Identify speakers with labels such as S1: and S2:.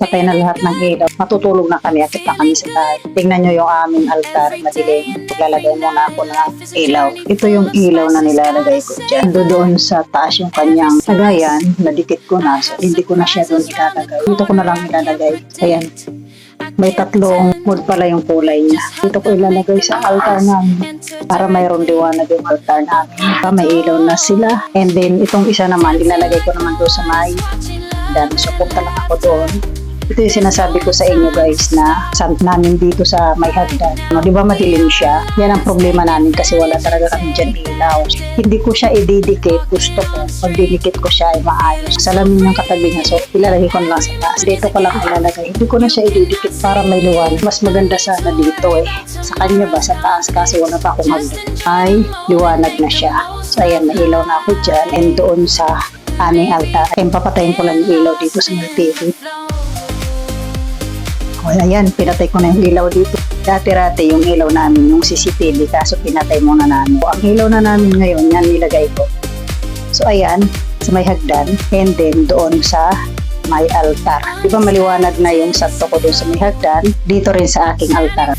S1: patay na lahat ng ilaw. Matutulog na kami, akit na kami sa taas. Tingnan nyo yung aming altar, madilim. Lalagay muna ako ng ilaw. Ito yung ilaw na nilalagay ko dyan. Doon sa taas yung kanyang lagayan, nadikit ko na. So, hindi ko na siya doon ilalagay. Dito ko na lang ilalagay. Ayan. May tatlong mood pala yung kulay niya. Dito ko ilalagay sa altar namin para mayroong liwanag yung altar namin. May ilaw na sila. And then, itong isa naman, ilalagay ko naman doon sa may dan. So, punta lang ako doon. Ito yung sinasabi ko sa inyo guys na sant namin dito sa may hagdan. No, di ba madilim siya? Yan ang problema namin kasi wala talaga kami dyan ilaw. Hindi ko siya ididikit. Gusto ko, pag dinikit ko siya ay maayos. Salamin ng katabi niya. So, ilalagay ko na lang sa taas. Dito ko lang ilalagay. Hindi ko na siya ididikit para may liwanag. Mas maganda sana dito eh. Sa kanya ba sa taas kasi wala pa akong hagdan. Ay, liwanag na siya. So, ayan, nailaw na ako dyan. And doon sa aming altar. Ayan, papatayin ko lang yung ilaw dito sa mga TV. O ayan, pinatay ko na yung ilaw dito. Dati-rati yung ilaw namin, yung CCTV, kaso pinatay muna namin. Ang ilaw na namin ngayon, yan nilagay ko. So ayan, sa may hagdan, and then doon sa may altar. Di ba maliwanag na yung sakto ko doon sa may hagdan, dito rin sa aking altar.